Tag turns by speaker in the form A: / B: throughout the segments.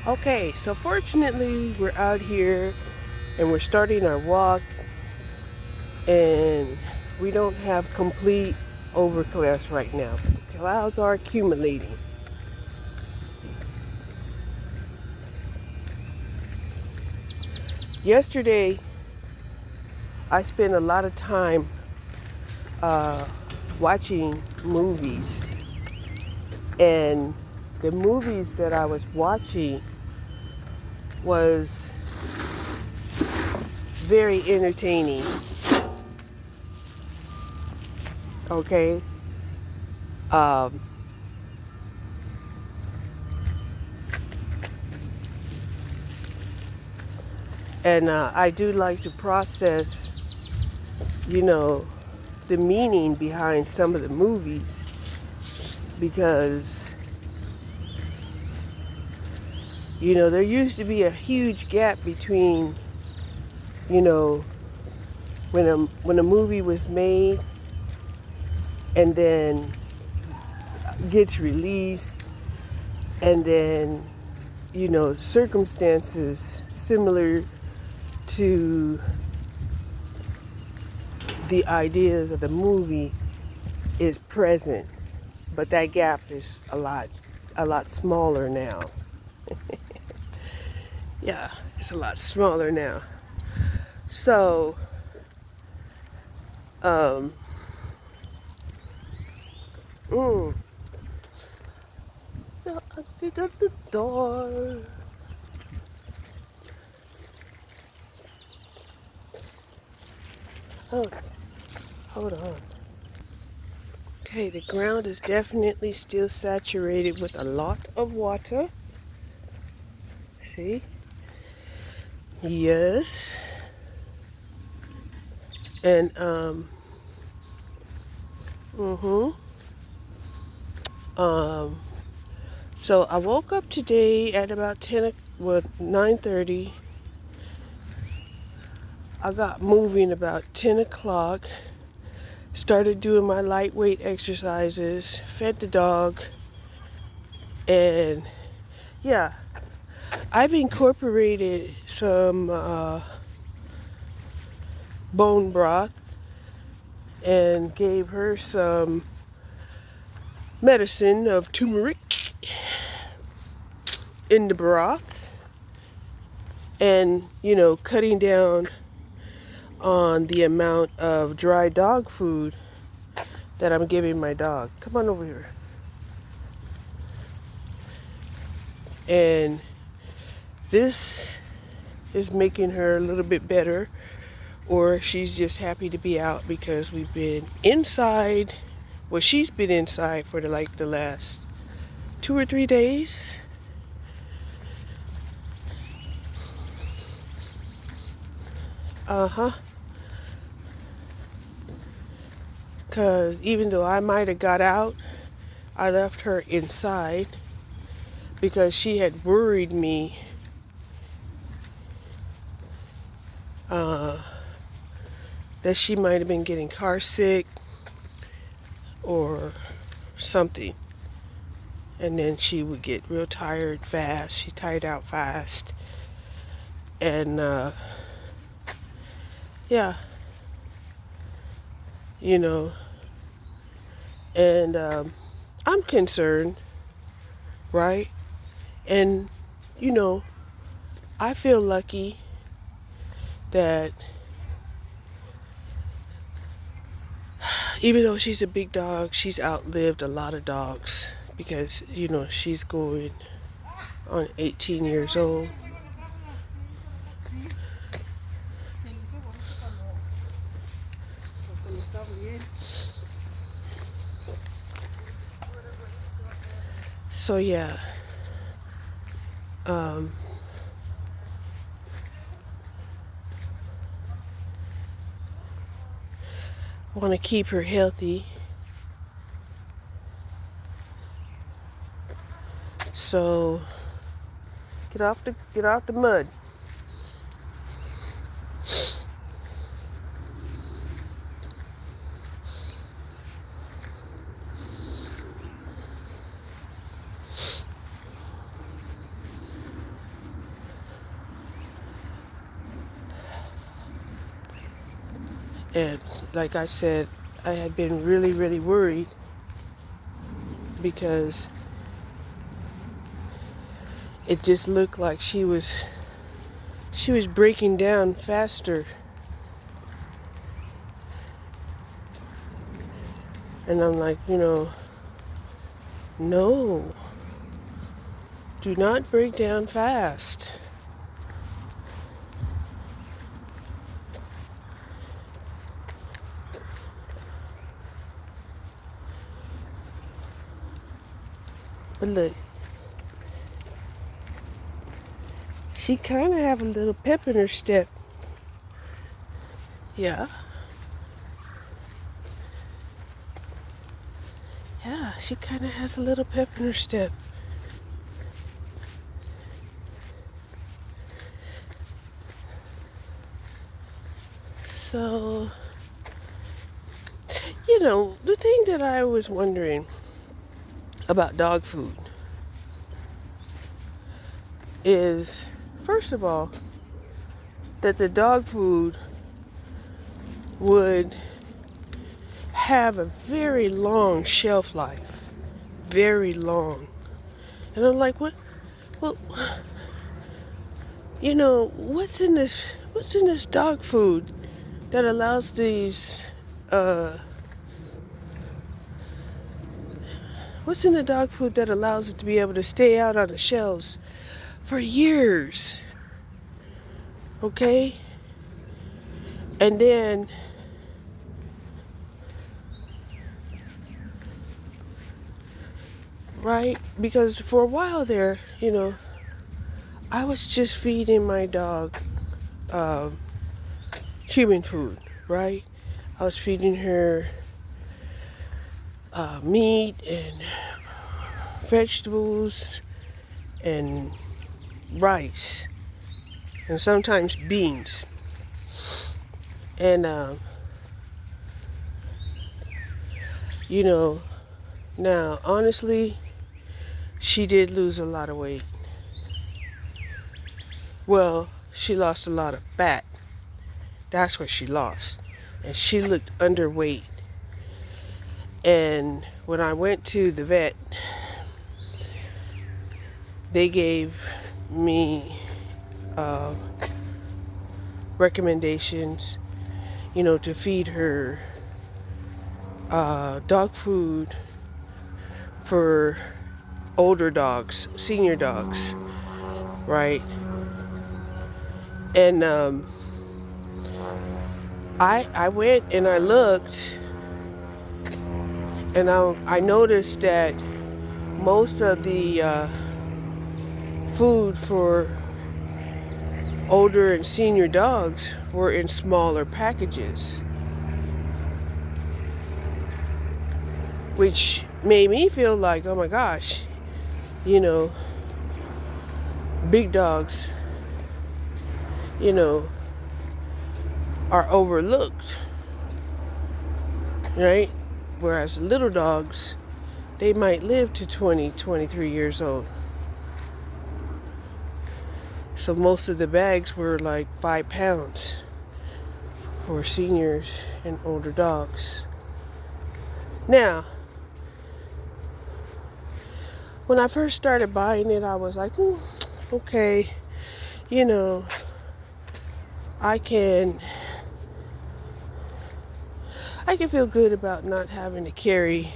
A: Okay, so fortunately we're out here and we're starting our walk and we don't have complete overcast right now. The clouds are accumulating. Yesterday I spent a lot of time watching movies, and the movies that I was watching was very entertaining. Okay. Um, and I do like to process, you know, the meaning behind some of the movies because, there used to be a huge gap between, you know, when a movie was made and then gets released and then, circumstances similar to the ideas of the movie is present, but that gap is a lot smaller now. Yeah, it's a lot smaller now. So, um, mm, the exit of the door. Oh, hold on. Okay, the ground is definitely still saturated with a lot of water. See? Yes. And mhm. Um so I woke up today at about 9:30. I got moving about 10 o'clock. Started doing my lightweight exercises, fed the dog, and yeah, I've incorporated some bone broth and gave her some medicine of turmeric in the broth, and cutting down on the amount of dry dog food that I'm giving my dog. Come on over here. And this is making her a little bit better, or she's just happy to be out because we've been inside. Well, she's been inside for the last 2 or 3 days. Uh-huh. Because even though I might have got out, I left her inside because she had worried me that she might have been getting car sick or something. And then she would get real tired fast. She tired out fast. And yeah, you know, and I'm concerned, right? And, I feel lucky that even though she's a big dog, she's outlived a lot of dogs because, she's going on 18 years old. So yeah, um, I want to keep her healthy. So get off the mud. And like I said, I had been really, really worried because it just looked like she was breaking down faster. And I'm like, no, do not break down fast. But look, she kind of have a little pep in her step. Yeah. Yeah, she kind of has a little pep in her step. So, the thing that I was wondering about dog food is, first of all, that the dog food would have a very long shelf life. Very long. And I'm like, what? Well, what's in this dog food that allows what's in the dog food that allows it to be able to stay out on the shelves for years? Okay? And then right? Because for a while there, I was just feeding my dog human food, right? I was feeding her meat and vegetables and rice and sometimes beans. And, now, honestly, she did lose a lot of weight. Well, she lost a lot of fat. That's what she lost. And she looked underweight. And when I went to the vet, they gave me recommendations, to feed her dog food for older dogs, senior dogs, right? And I went and I looked, and I noticed that most of the food for older and senior dogs were in smaller packages, which made me feel like, oh my gosh, big dogs, are overlooked, right? Whereas little dogs, they might live to 20, 23 years old. So most of the bags were like 5 pounds for seniors and older dogs. Now, when I first started buying it, I was like, okay, I can feel good about not having to carry,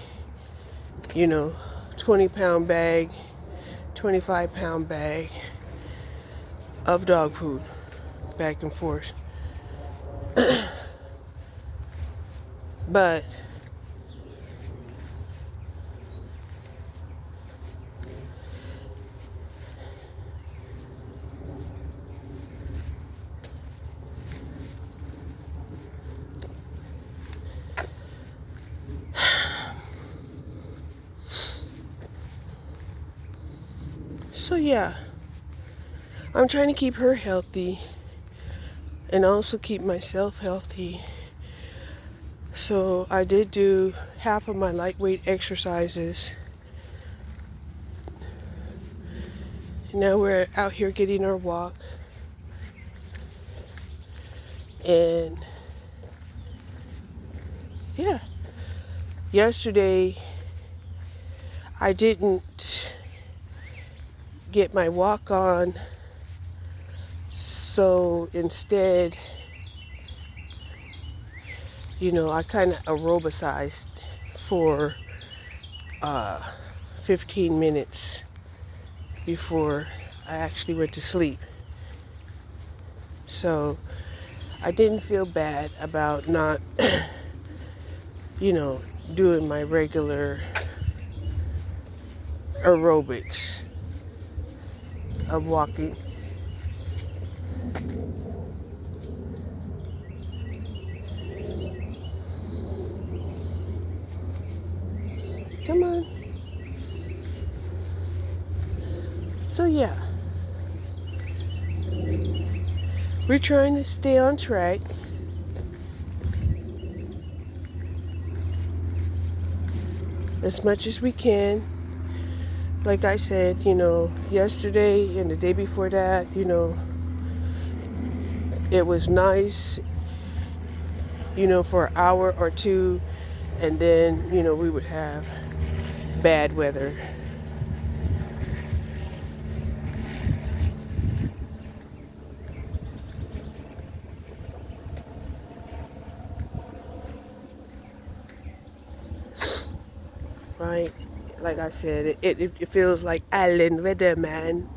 A: 20-pound bag, 25-pound bag of dog food back and forth. But so yeah, I'm trying to keep her healthy and also keep myself healthy. So I did do half of my lightweight exercises. Now we're out here getting our walk. And yeah. Yesterday, I didn't get my walk on, so instead, I kind of aerobicized for 15 minutes before I actually went to sleep. So I didn't feel bad about not, doing my regular aerobics of walking. Come on. So yeah, we're trying to stay on track. As much as we can. Like I said, yesterday and the day before that, it was nice, for an hour or two, and then, we would have bad weather. Right? Like I said, it feels like island weather, man.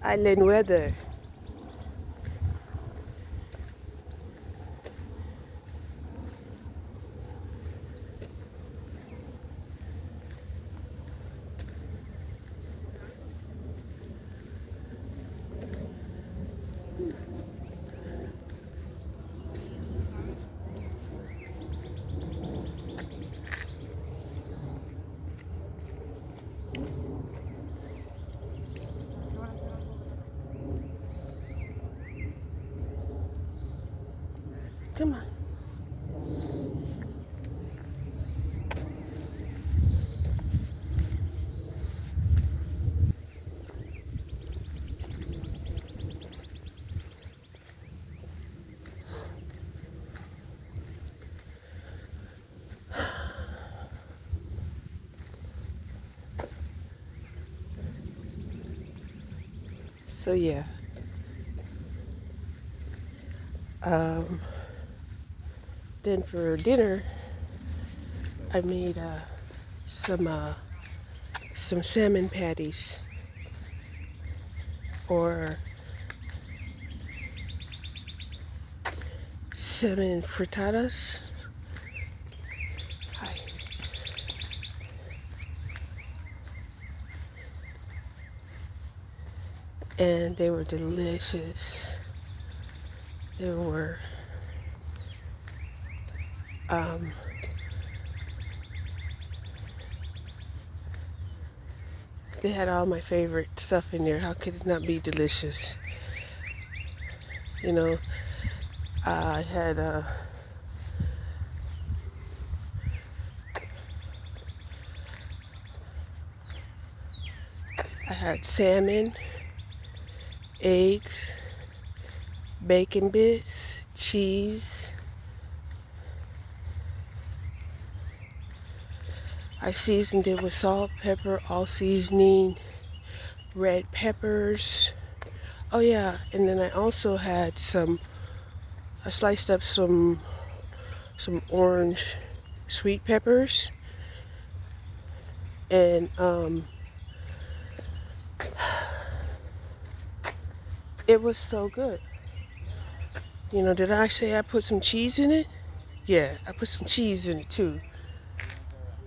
A: Island weather. Come on. So yeah. Then for dinner, I made some salmon patties or salmon frittatas. Hi. And they were delicious. They were they had all my favorite stuff in there. How could it not be delicious? I had salmon, eggs, bacon bits, cheese. I seasoned it with salt, pepper, all seasoning, red peppers. Oh yeah, and then I also had I sliced up some orange sweet peppers, and it was so good. Did I say I put some cheese in it? Yeah, I put some cheese in it too.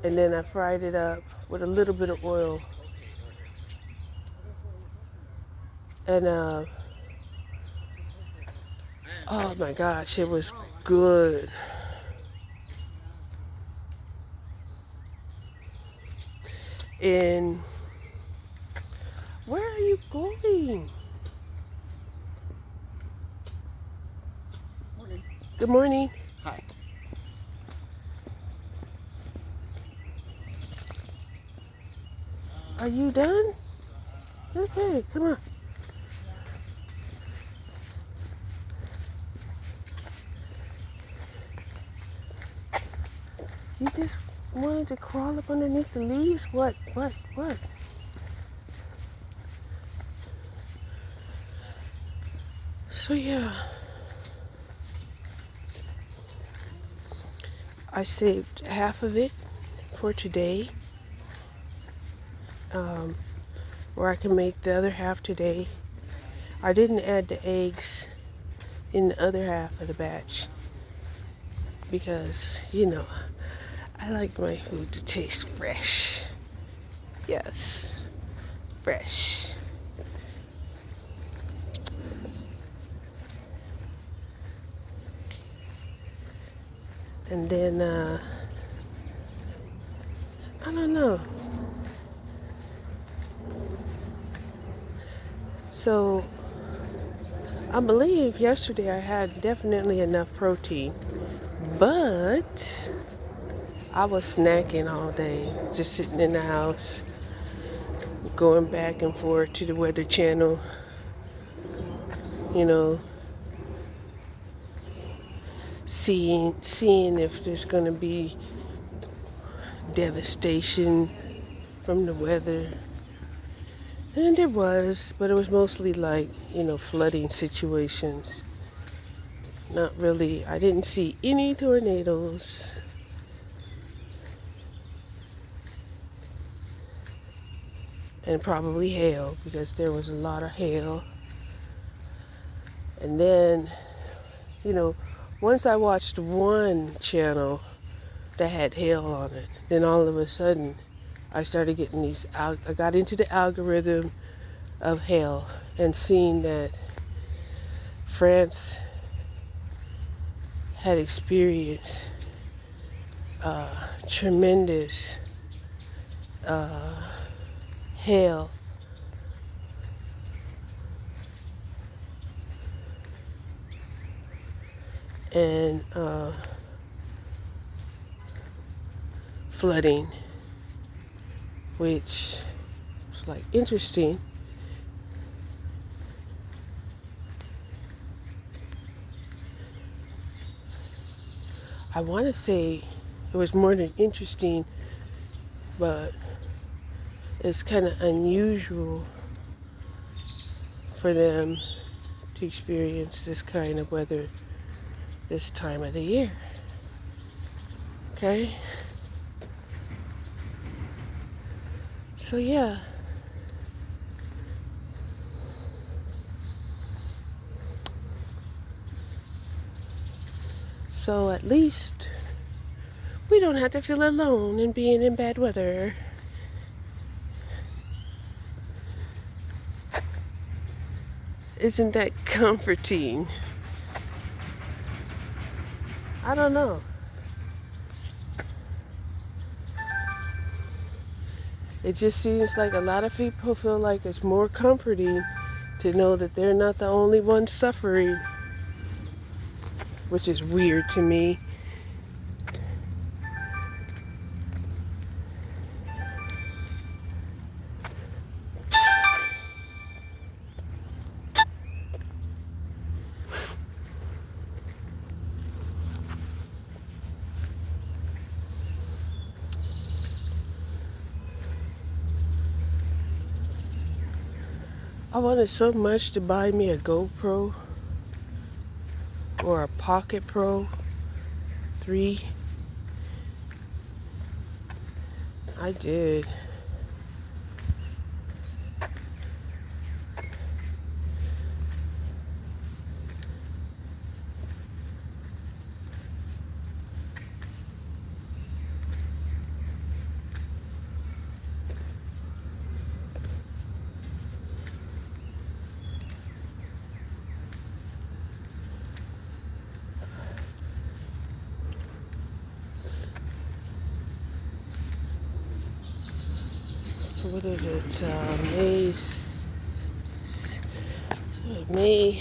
A: And then I fried it up with a little bit of oil. And oh my gosh, it was good. And where are you going?
B: Morning.
A: Good morning.
B: Hi.
A: Are you done? Okay, come on. You just wanted to crawl up underneath the leaves? What? So yeah, I saved half of it for today, where I can make the other half today. I didn't add the eggs in the other half of the batch because, I like my food to taste fresh. Yes, fresh. And then, I don't know. So, I believe yesterday I had definitely enough protein, but I was snacking all day, just sitting in the house, going back and forth to the Weather Channel, you know, seeing if there's gonna be devastation from the weather. And there was, but it was mostly like, flooding situations. Not really, I didn't see any tornadoes. And probably hail, because there was a lot of hail. And then, once I watched one channel that had hail on it, then all of a sudden I started getting I got into the algorithm of hail and seeing that France had experienced tremendous hail. And flooding, which was like interesting. I want to say it was more than interesting, but it's kind of unusual for them to experience this kind of weather this time of the year. Okay? So yeah. So at least we don't have to feel alone in being in bad weather. Isn't that comforting? I don't know. It just seems like a lot of people feel like it's more comforting to know that they're not the only ones suffering, which is weird to me. I wanted so much to buy me a GoPro or a Pocket Pro 3. I did. So what is it? May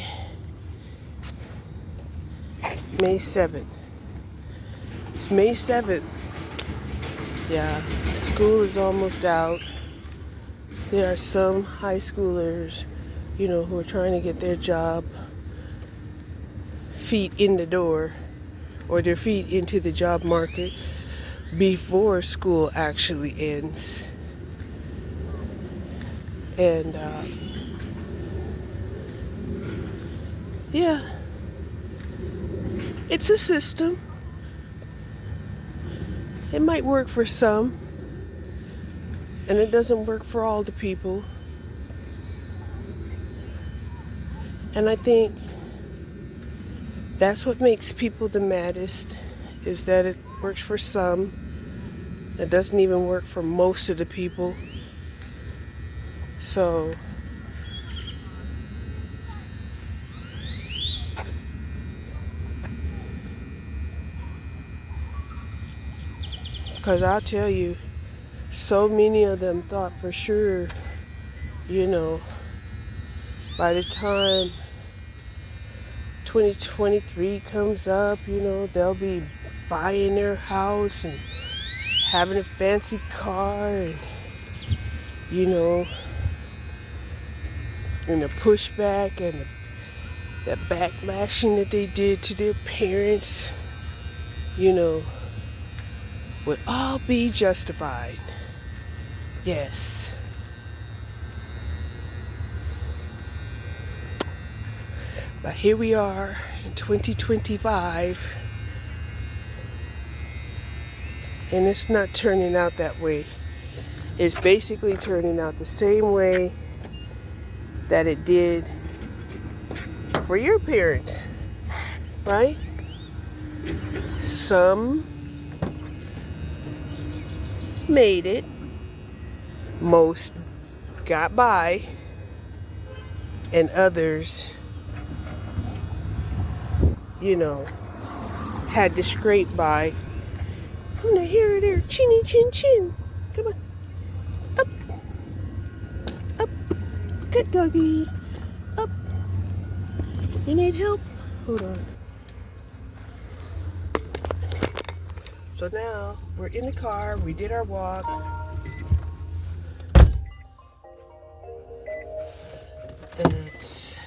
A: 7th. It's May 7th. Yeah, school is almost out. There are some high schoolers, who are trying to get their feet in the door, or their feet into the job market. before school actually ends. And yeah, it's a system. It might work for some, and it doesn't work for all the people. And I think that's what makes people the maddest, is that it works for some. It doesn't even work for most of the people. So, because I'll tell you, so many of them thought for sure, you know, by the time 2023 comes up, they'll be buying their house and having a fancy car, and, and the pushback and the backlashing that they did to their parents, would all be justified. Yes. But here we are in 2025, and it's not turning out that way. It's basically turning out the same way that it did for your parents, right? Some made it, most got by, and others, had to scrape by. Come on, here, there, chinny, chin, chin. Come on, up, up, good doggy, up. You need help? Hold on. So now we're in the car. We did our walk. It's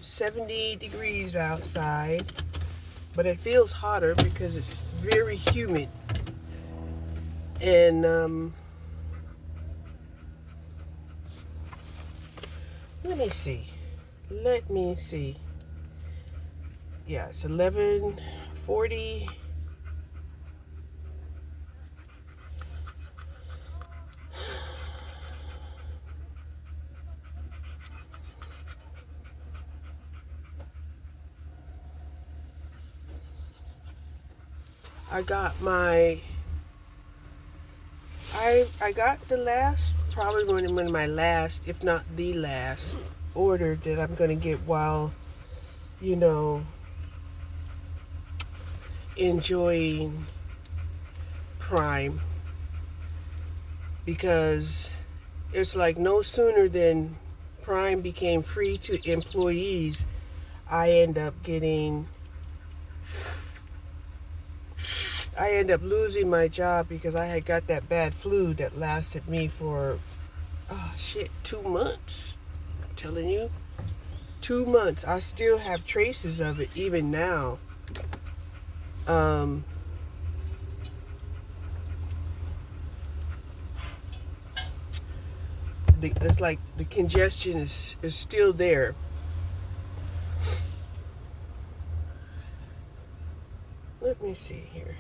A: 70 degrees outside, but it feels hotter because it's very humid. And let me see. Yeah, it's 11:40. I got the last, probably one of my last, if not the last, order that I'm gonna get while, enjoying Prime, because it's like no sooner than Prime became free to employees, I end up losing my job because I had got that bad flu that lasted me for 2 months. I'm telling you, 2 months. I still have traces of it even now. It's like the congestion is still there. Let me see here.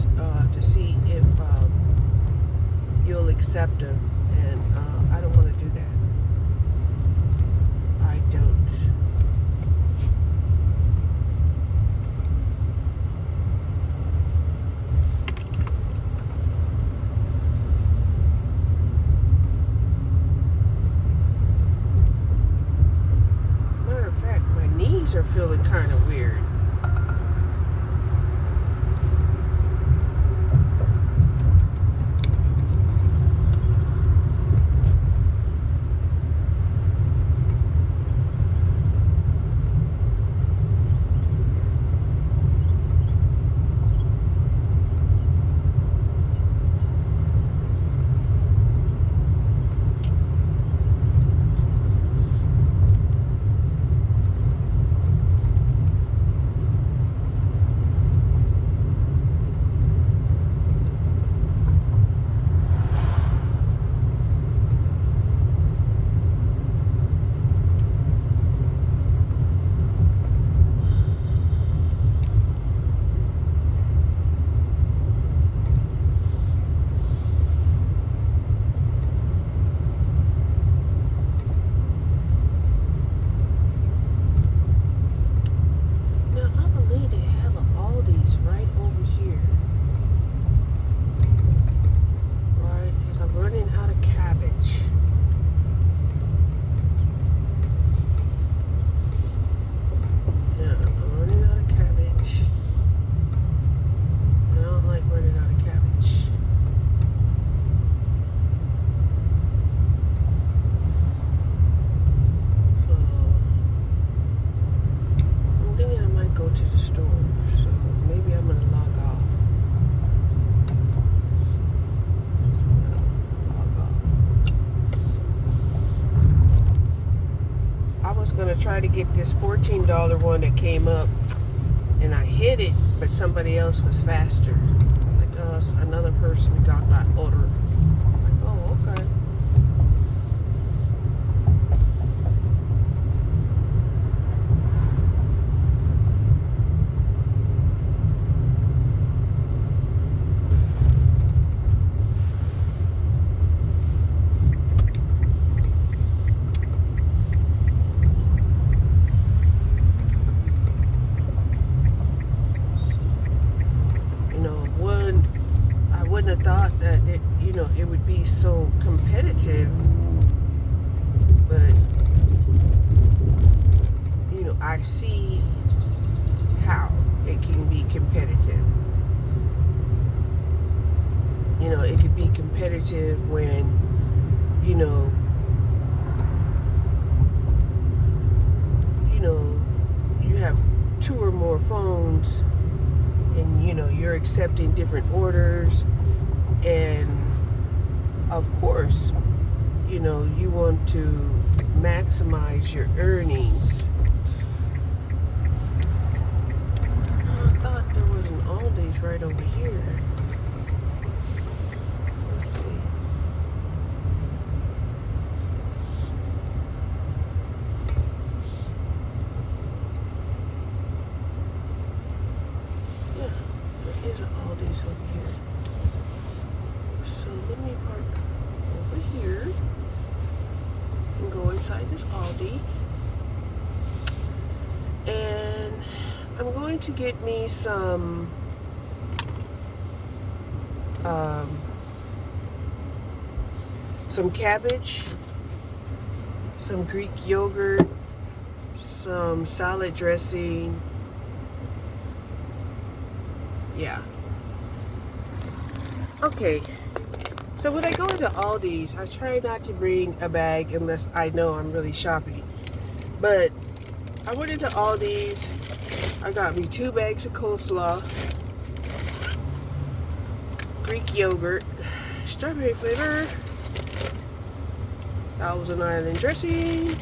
A: orders to see if you'll accept them, and I don't want to do that. I don't. Matter of fact, my knees are feeling kind of weird. Gonna try to get this $14 one that came up, and I hit it, but somebody else was faster. Like another person got my order. Like, oh, okay. Have thought that it would be so competitive, but I see how it can be competitive. It could be competitive when you have 2 or more phones, and you're accepting different orders. And of course, you want to maximize your earnings. I thought there was an Aldi's right over here. Let's see. Yeah, there is an Aldi's over here. So let me park over here and go inside this Aldi. And I'm going to get me some cabbage, some Greek yogurt, some salad dressing. Yeah. Okay. So when I go into Aldi's, I try not to bring a bag unless I know I'm really shopping. But I went into Aldi's. I got me 2 bags of coleslaw, Greek yogurt, strawberry flavor, Thousand Island dressing,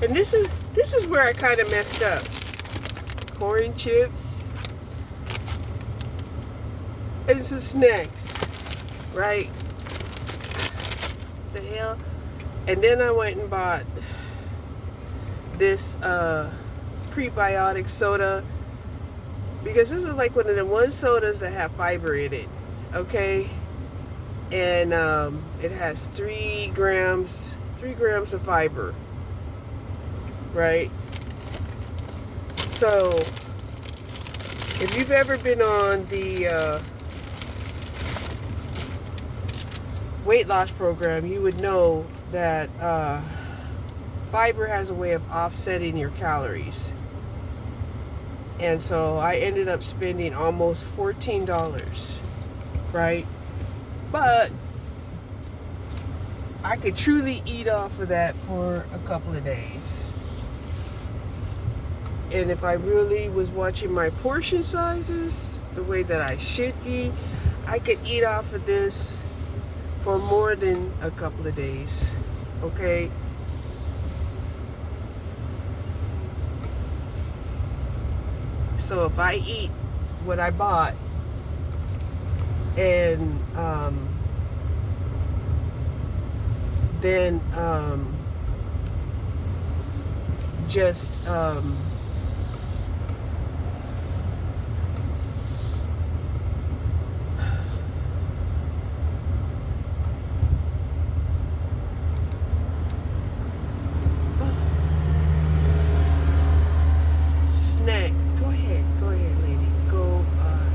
A: and this is where I kind of messed up. Corn chips and some snacks. Right? The hell? And then I went and bought this prebiotic soda Because this is like one of the one sodas that have fiber in it, okay? And it has 3 grams of fiber, right? So if you've ever been on the weight loss program, you would know that fiber has a way of offsetting your calories. And so I ended up spending almost $14, right? But I could truly eat off of that for a couple of days. And if I really was watching my portion sizes the way that I should be, I could eat off of this for more than a couple of days, okay? So if I eat what I bought and then just snack. Go ahead, lady. Go ahead.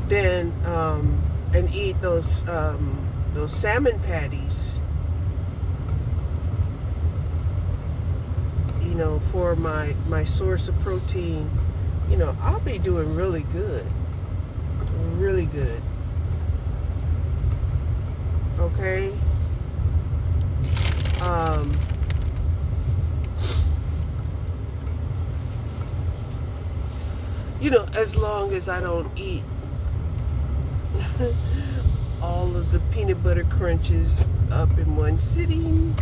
A: Then and eat those salmon patties, you know, for my source of protein. You know, I'll be doing really good. Really good. Okay? You know, as long as I don't eat all of the peanut butter crunches up in one sitting,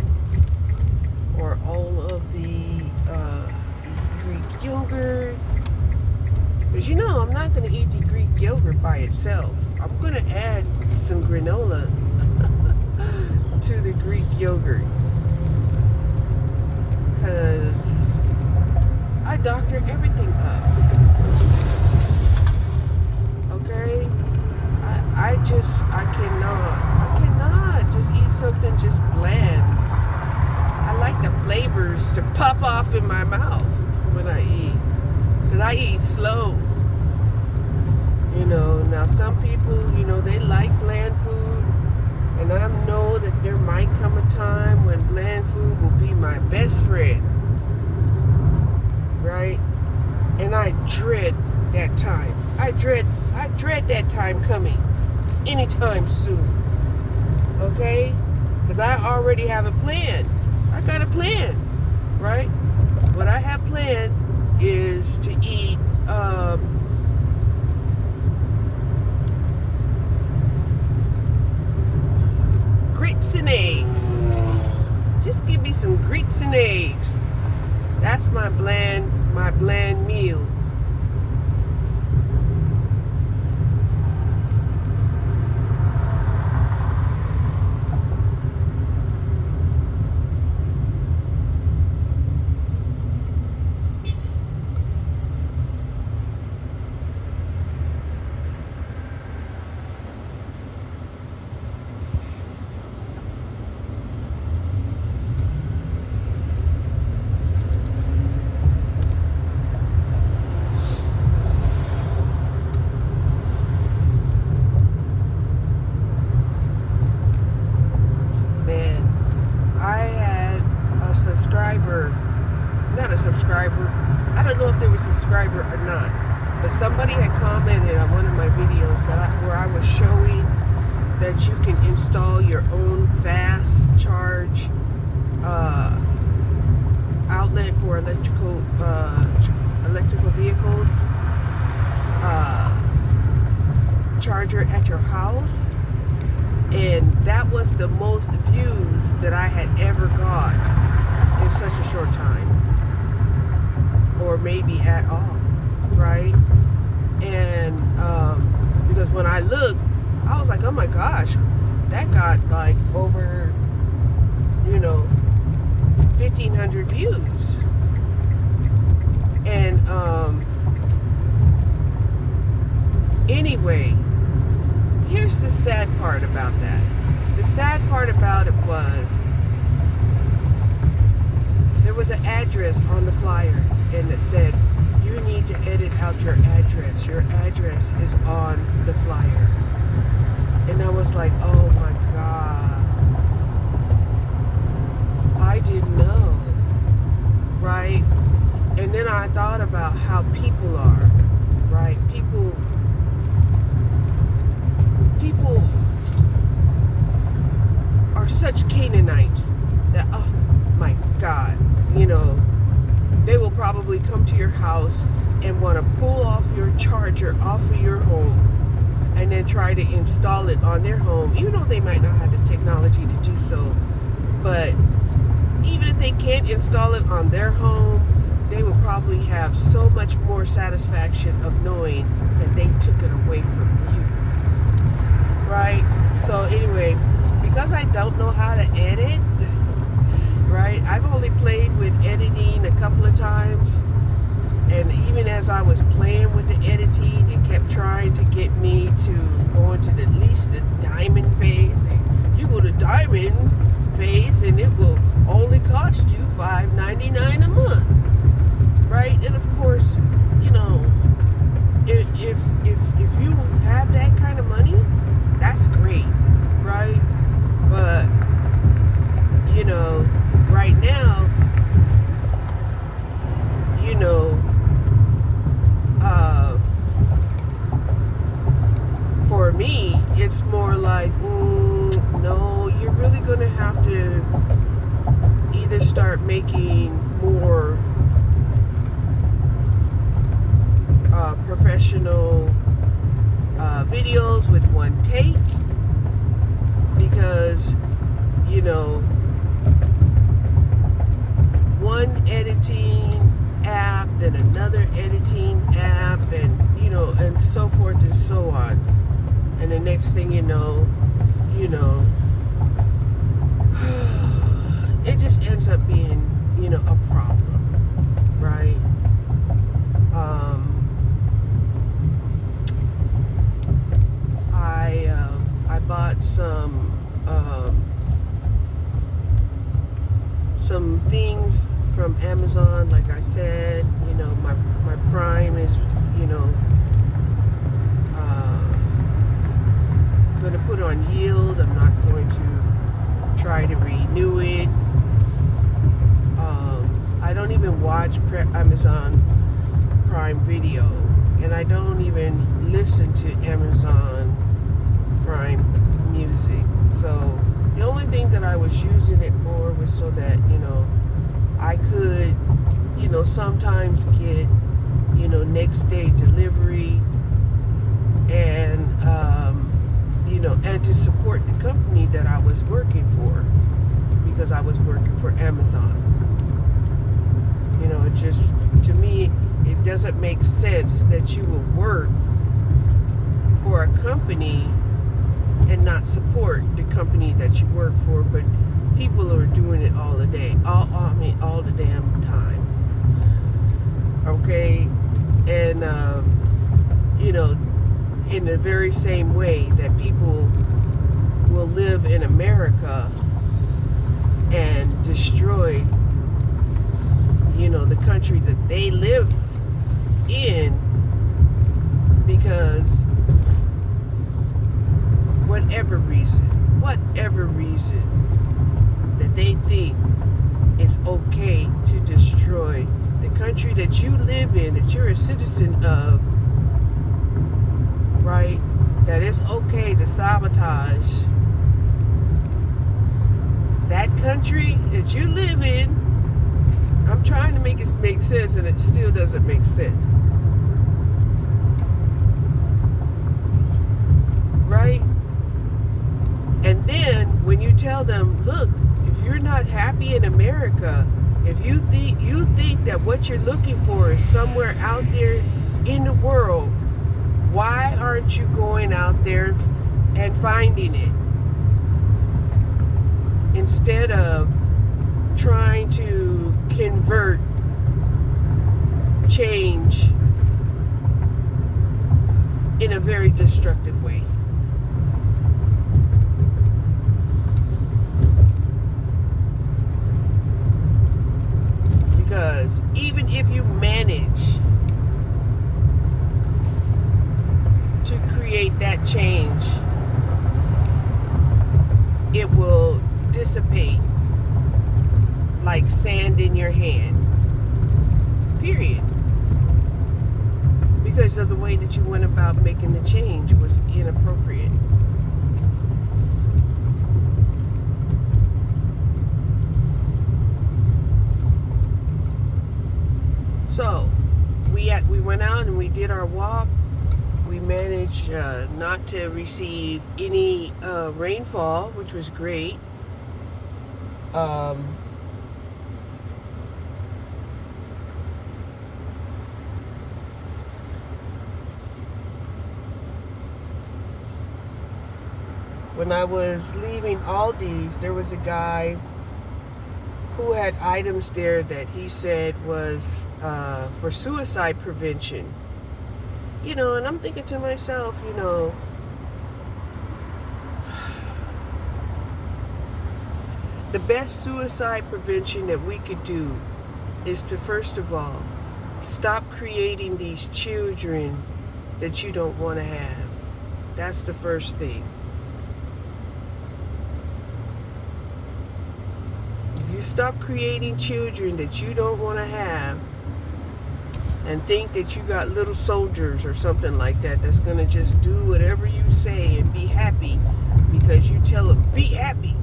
A: or all of the Greek yogurt. Because you know, I'm not going to eat the Greek yogurt by itself. I'm going to add some granola to the Greek yogurt. Because I doctor everything up. Okay? I cannot just eat something just bland. I like the flavors to pop off in my mouth when I eat. Because I eat slow. You know, now some people, you know, they like bland food. And I know that there might come a time when bland food will be my best friend. Right? And I dread that time. I dread that time coming anytime soon. Okay? Because I already have a plan. I got a plan. Right? What I have planned is to eat grits and eggs. Just give me some grits and eggs. That's my bland meal. Not a subscriber. I don't know if they were a subscriber or not, but somebody had commented on one of my videos where I was showing that you can install your own fast charge outlet for electrical vehicles, charger at your house, and that was the most views that I had ever got in such a short time, or maybe at all, right? And because when I looked, I was like, oh my gosh, that got like over, 1,500 views. And anyway, here's the sad part about that. The sad part about it was there was an address on the flyer, and it said, you need to edit out your address. Your address is on the flyer. And I was like, oh my God. I didn't know. Right? And then I thought about how people are. Right? People are such Canaanites that, oh my God, they will probably come to your house and want to pull off your charger off of your home and then try to install it on their home, even though they might not have the technology to do so. But even if they can't install it on their home, they will probably have so much more satisfaction of knowing that they took it away from you. Right? So anyway, because I don't know how to edit, right? I've only played with editing a couple of times. And even as I was playing with the editing, it kept trying to get me to go into at least the diamond phase. You go to diamond phase and it will only cost you $5.99 a month. Right? And of course, if you have that kind of money, that's great, right? But right now, for me, it's more like, no, you're really gonna have to either start making more professional videos with one take, because one editing app, then another editing app, and and so forth and so on. And the next thing you know, it just ends up being, a problem, right? I bought some things from Amazon. Like I said, my Prime is, going to put on yield. I'm not going to try to renew it. I don't even watch Amazon Prime Video, and I don't even listen to Amazon Prime Music. So the only thing that I was using it for was so that I could sometimes get next day delivery, and and to support the company that I was working for, because I was working for Amazon. It just, to me, it doesn't make sense that you will work for a company and not support the company that you work for. But people are doing it all the day, all the damn time. Okay, and in the very same way that people will live in America and destroy, the country that they live in, because whatever reason that they think it's okay to destroy the country that you live in, that you're a citizen of, right? That it's okay to sabotage that country that you live in. I'm trying to make it make sense, and it still doesn't make sense. Right? And then when you tell them, look, if you're not happy in America, if you think that what you're looking for is somewhere out there in the world, why aren't you going out there and finding it? instead of trying to convert change in a very destructive way. Because even if you manage to create that change, it will dissipate like sand in your hand. Period. Because of the way that you went about making the change was inappropriate. So we went out and we did our walk. We managed not to receive any rainfall, which was great. When I was leaving Aldi's, there was a guy who had items there that he said was for suicide prevention. And I'm thinking to myself, the best suicide prevention that we could do is to, first of all, stop creating these children that you don't want to have. That's the first thing. If you stop creating children that you don't want to have and think that you got little soldiers or something like that that's going to just do whatever you say and be happy because you tell them, be happy.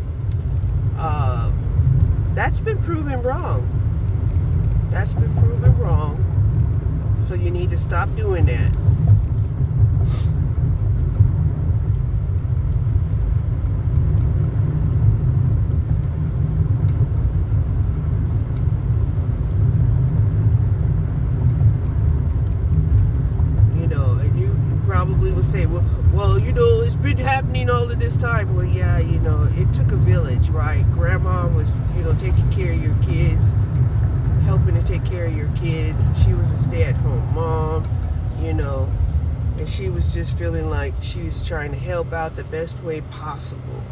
A: That's been proven wrong. That's been proven wrong. So you need to stop doing that. And you probably will say, well, it's been happening all of this time. Well, yeah, it took a village, right? Grandma was, taking care of your kids, helping to take care of your kids. She was a stay-at-home mom, and she was just feeling like she was trying to help out the best way possible,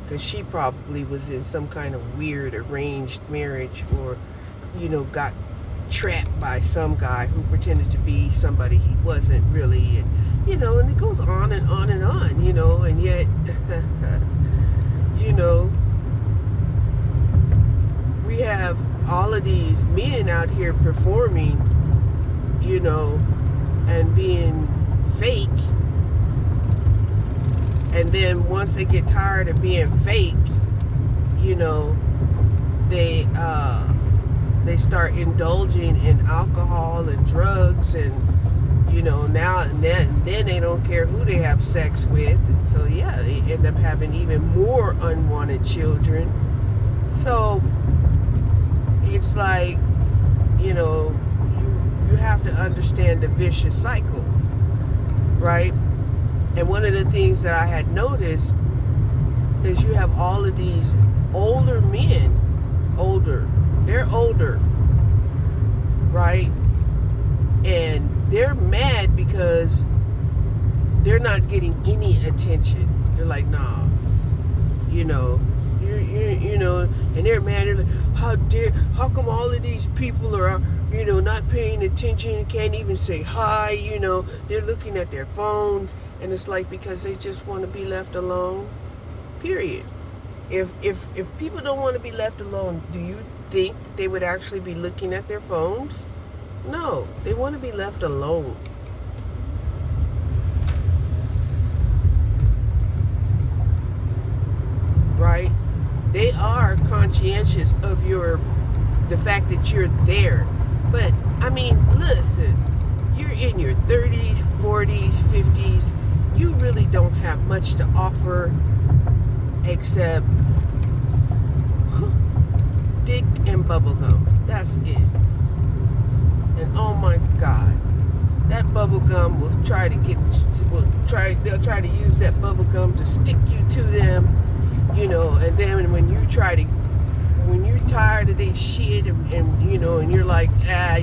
A: because she probably was in some kind of weird arranged marriage, or, got trapped by some guy who pretended to be somebody he wasn't really, and it goes on and on and on, and yet, we have all of these men out here performing, and being fake, and then once they get tired of being fake, they start indulging in alcohol and drugs, and now and then they don't care who they have sex with, and so yeah, they end up having even more unwanted children. So it's like, you have to understand the vicious cycle, right? And one of the things that I had noticed is you have all of these older men, they're older, right? And they're mad because they're not getting any attention. They're like, nah, and they're mad. They're like, how come all of these people are, not paying attention, can't even say hi, they're looking at their phones, and it's like, because they just want to be left alone, period. If people don't want to be left alone, do you think they would actually be looking at their phones? No, they want to be left alone. Right? They are conscientious of the fact that you're there. But, listen, you're in your 30s, 40s, 50s. You really don't have much to offer except dick and bubblegum. That's it. And oh my God, that bubblegum they'll try to use that bubblegum to stick you to them and then when you're tired of this shit and you're like, I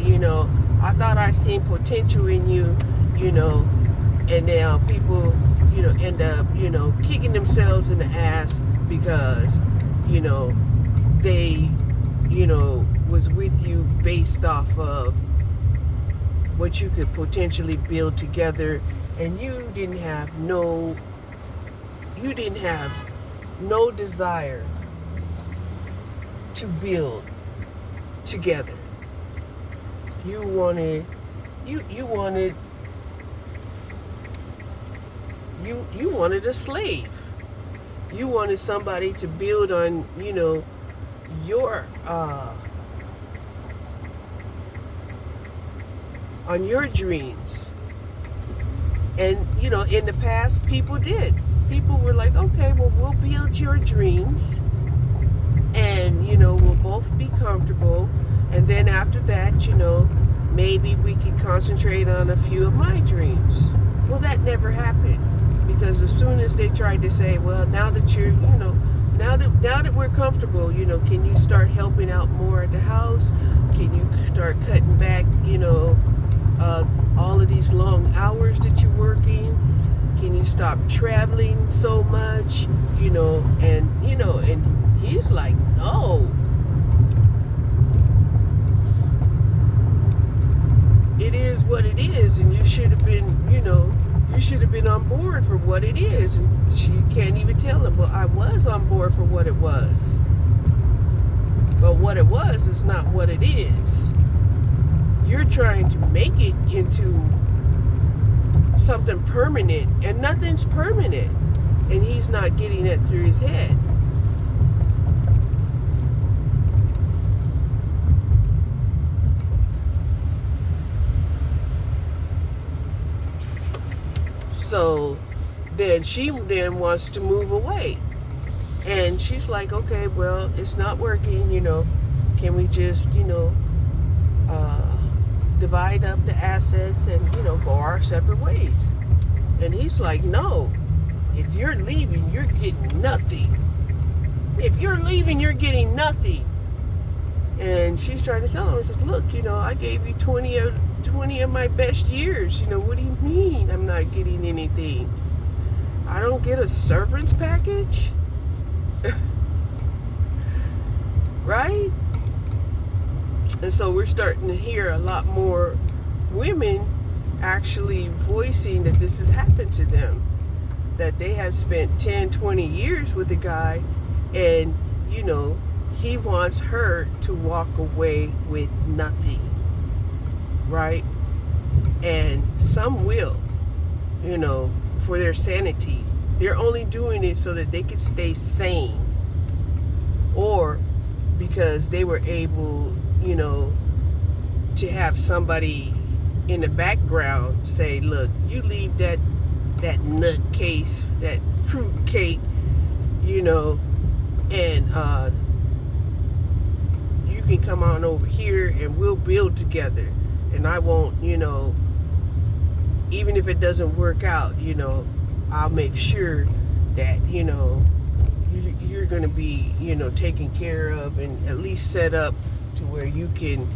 A: thought I seen potential in you, and now people, end up, kicking themselves in the ass because, they, was with you based off of what you could potentially build together, and you didn't have no desire to build together. You wanted a slave. You wanted somebody to build on, your on your dreams. And in the past, people did. People were like, okay, well, we'll build your dreams, and we'll both be comfortable, and then after that, maybe we can concentrate on a few of my dreams. Well, that never happened, because as soon as they tried to say, well, now that you're, now that we're comfortable, can you start helping out more at the house? Can you start cutting back, all of these long hours that you're working? Can you stop traveling so much? And he's like, no. It is what it is, and you should have been, on board for what it is. And she can't even tell him, well, I was on board for what it was. But what it was is not what it is. You're trying to make it into something permanent, and nothing's permanent. And he's not getting it through his head. So then she wants to move away. And she's like, okay, well, it's not working, Can we just, divide up the assets and, go our separate ways? And he's like, no. If you're leaving, you're getting nothing. If you're leaving, you're getting nothing. And she's trying to tell him, says, look, I gave you 20 of my best years. What do you mean I'm not getting anything? I don't get a servant's package? Right? And so we're starting to hear a lot more women actually voicing that this has happened to them. That they have spent 10, 20 years with a guy, and, he wants her to walk away with nothing. Right? And some will, for their sanity. They're only doing it so that they can stay sane. Or because they were able, to have somebody in the background say, look, you leave that nut case, that fruit cake, and you can come on over here and we'll build together. And I won't, even if it doesn't work out, I'll make sure that, you're going to be, taken care of, and at least set up to where you can,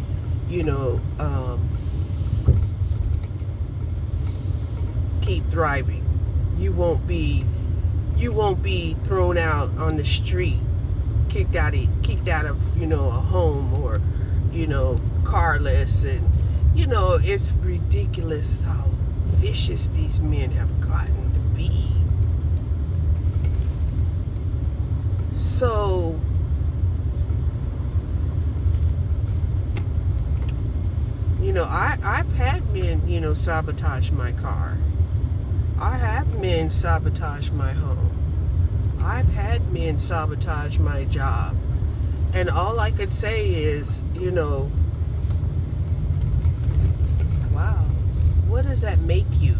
A: keep thriving. You won't be thrown out on the street, kicked out of, a home, or, carless. And, it's ridiculous how vicious these men have gotten to be. So, I've had men, sabotage my car. I have men sabotage my home. I've had men sabotage my job. And all I could say is, wow, what does that make you?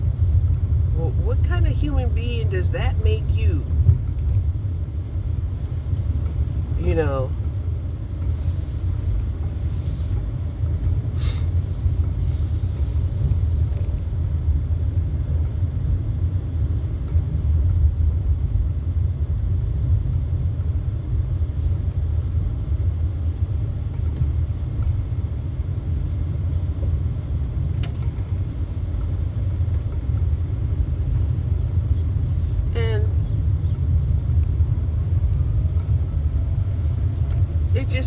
A: Well, what kind of human being does that make you?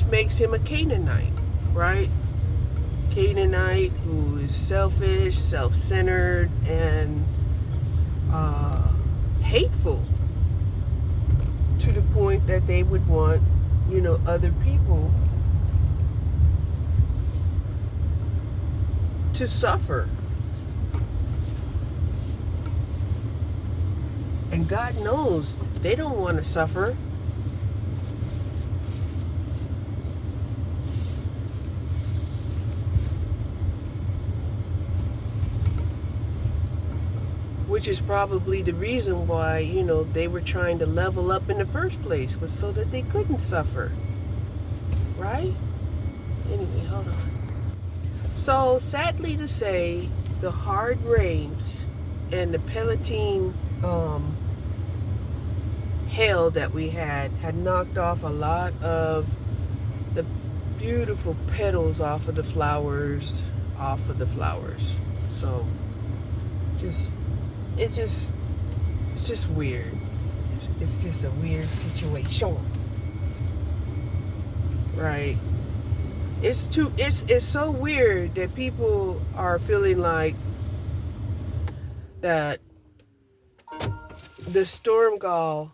A: this makes him a Canaanite, right? Canaanite who is selfish, self-centered, and hateful to the point that they would want, other people to suffer. And God knows they don't want to suffer. Which is probably the reason why, they were trying to level up in the first place, was so that they couldn't suffer. Right? Anyway, hold on. So, sadly to say, the hard rains and the pelleting hail that we had knocked off a lot of the beautiful petals off of the flowers. So, it's just weird. It's just a weird situation, right? It's so weird that people are feeling like that the storm god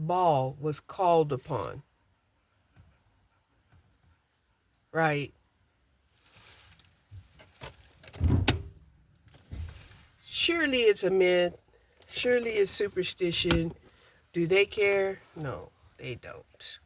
A: ball was called upon, right? Surely it's a myth. Surely it's superstition. Do they care? No, they don't.